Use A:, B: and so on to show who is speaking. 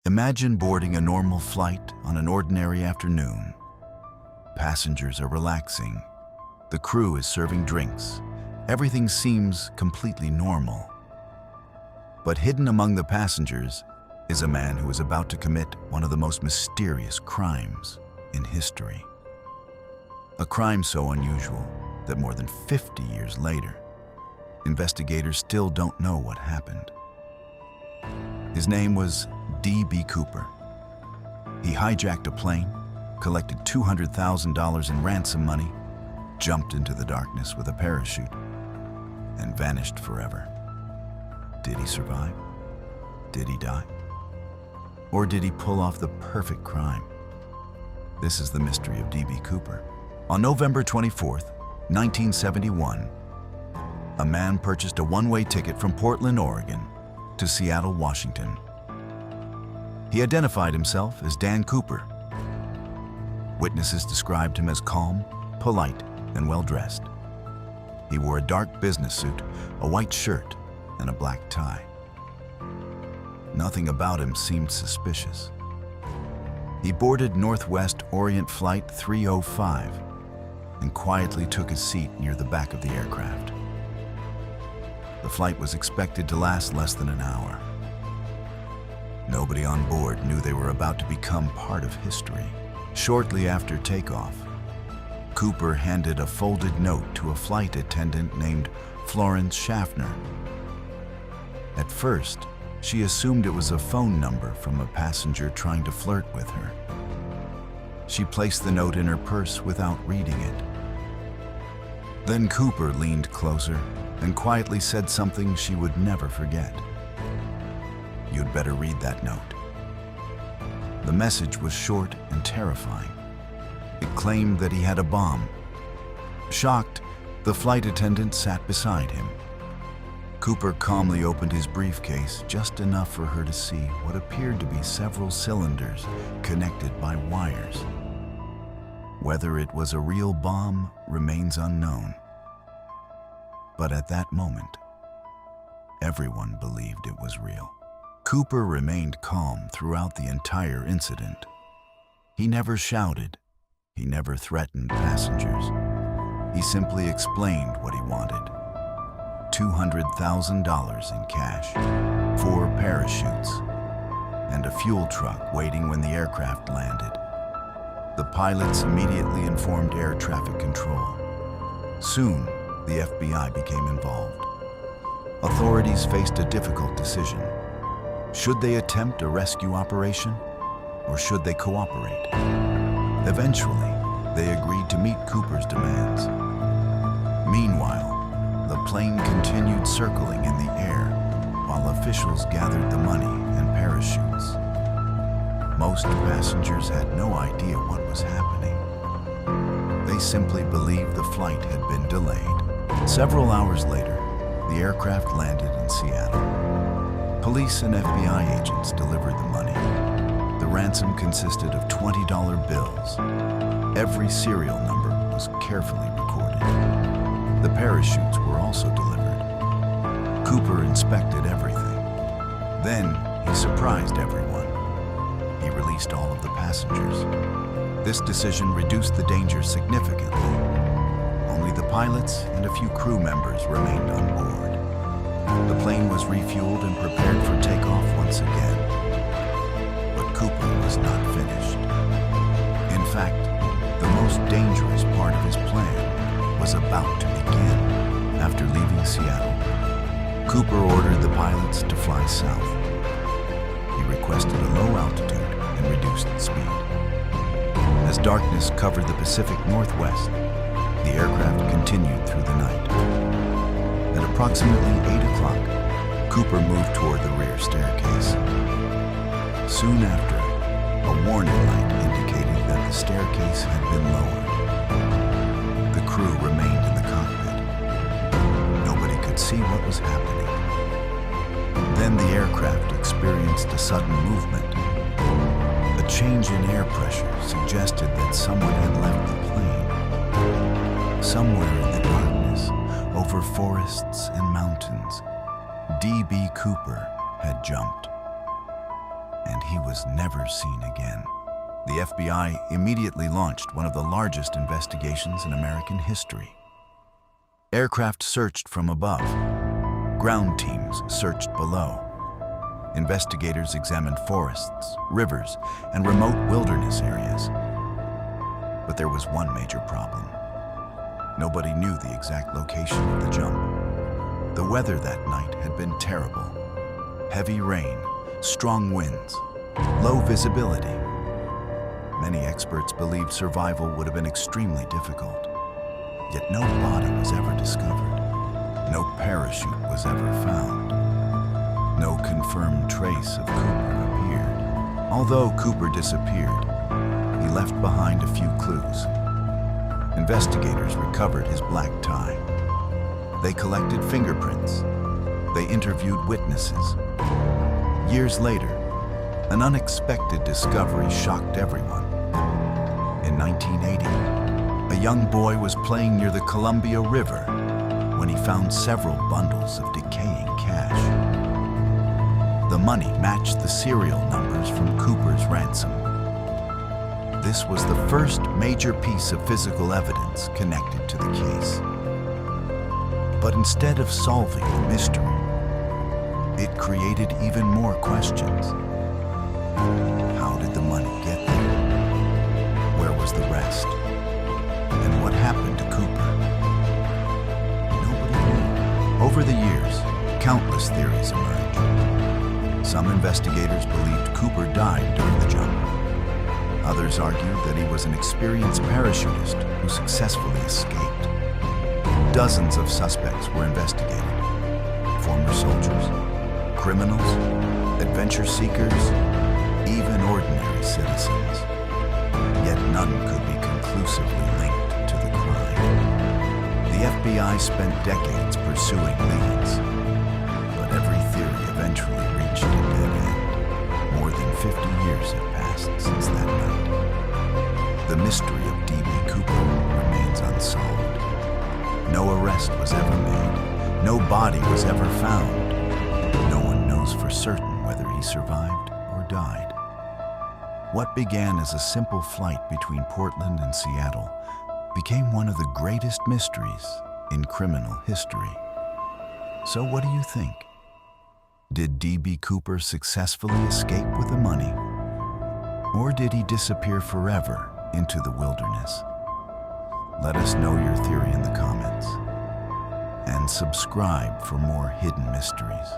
A: Imagine boarding a normal flight on an ordinary afternoon. Passengers are relaxing. The crew is serving drinks. Everything seems completely normal. But hidden among the passengers is a man who is about to commit one of the most mysterious crimes in history. A crime so unusual that more than 50 years later, investigators still don't know what happened. His name was D.B. Cooper. He hijacked a plane, collected $200,000 in ransom money, jumped into the darkness with a parachute, and vanished forever. Did he survive? Did he die? Or did he pull off the perfect crime? This is the mystery of D.B. Cooper. On November 24th, 1971, a man purchased a one-way ticket from Portland, Oregon, to Seattle, Washington. He identified himself as Dan Cooper. Witnesses described him as calm, polite, and well-dressed. He wore a dark business suit, a white shirt, and a black tie. Nothing about him seemed suspicious. He boarded Northwest Orient Flight 305 and quietly took his seat near the back of the aircraft. The flight was expected to last less than an hour. Nobody on board knew they were about to become part of history. Shortly after takeoff, Cooper handed a folded note to a flight attendant named Florence Schaffner. At first, she assumed it was a phone number from a passenger trying to flirt with her. She placed the note in her purse without reading it. Then Cooper leaned closer and quietly said something she would never forget. "You'd better read that note." The message was short and terrifying. It claimed that he had a bomb. Shocked, the flight attendant sat beside him. Cooper calmly opened his briefcase just enough for her to see what appeared to be several cylinders connected by wires. Whether it was a real bomb remains unknown. But at that moment, everyone believed it was real. Cooper remained calm throughout the entire incident. He never shouted. He never threatened passengers. He simply explained what he wanted. $200,000 in cash, 4 parachutes, and a fuel truck waiting when the aircraft landed. The pilots immediately informed air traffic control. Soon, the FBI became involved. Authorities faced a difficult decision. Should they attempt a rescue operation, or should they cooperate? Eventually, they agreed to meet Cooper's demands. Meanwhile, the plane continued circling in the air while officials gathered the money and parachutes. Most passengers had no idea what was happening. They simply believed the flight had been delayed. Several hours later, the aircraft landed in Seattle. Police and FBI agents delivered the money. The ransom consisted of $20 bills. Every serial number was carefully recorded. The parachutes were also delivered. Cooper inspected everything. Then he surprised everyone. He released all of the passengers. This decision reduced the danger significantly. Only the pilots and a few crew members remained on board. The plane was refueled and prepared for takeoff once again. But Cooper was not finished. In fact, the most dangerous part of his plan was about to begin. After leaving Seattle, Cooper ordered the pilots to fly south. He requested a low altitude and reduced speed. As darkness covered the Pacific Northwest, the aircraft continued through the night. At approximately 8 o'clock, Cooper moved toward the rear staircase. Soon after, a warning light indicated that the staircase had been lowered. The crew remained in the cockpit. Nobody could see what was happening. Then the aircraft experienced a sudden movement. A change in air pressure suggested that someone had left the plane. Somewhere in the darkness, over forests and mountains, D.B. Cooper had jumped. and he was never seen again. The FBI immediately launched one of the largest investigations in American history. Aircraft searched from above. Ground teams searched below. Investigators examined forests, rivers, and remote wilderness areas. But there was one major problem. Nobody knew the exact location of the jump. The weather that night had been terrible. Heavy rain, strong winds, low visibility. Many experts believed survival would have been extremely difficult. Yet no body was ever discovered. No parachute was ever found. No confirmed trace of Cooper appeared. Although Cooper disappeared, he left behind a few clues. Investigators recovered his black tie. They collected fingerprints. They interviewed witnesses. Years later, an unexpected discovery shocked everyone. In 1980, a young boy was playing near the Columbia River when he found several bundles of decaying cash. The money matched the serial numbers from Cooper's ransom. This was the first major piece of physical evidence connected to the case. But instead of solving the mystery, it created even more questions. How did the money get there? Where was the rest? And what happened to Cooper? Nobody knew. Over the years, countless theories emerged. Some investigators believed Cooper died during the jump. Others argued that he was an experienced parachutist who successfully escaped. Dozens of suspects were investigated. Former soldiers, criminals, adventure seekers, even ordinary citizens. Yet none could be conclusively linked to the crime. The FBI spent decades pursuing leads, but every theory eventually reached a dead end. More than 50 years have passed since that night. The mystery of D.B. Cooper remains unsolved. No arrest was ever made. No body was ever found. No one knows for certain whether he survived or died. What began as a simple flight between Portland and Seattle became one of the greatest mysteries in criminal history. So what do you think? Did D.B. Cooper successfully escape with the money? Or did he disappear forever into the wilderness? Let us know your theory in the comments. And subscribe for more hidden mysteries.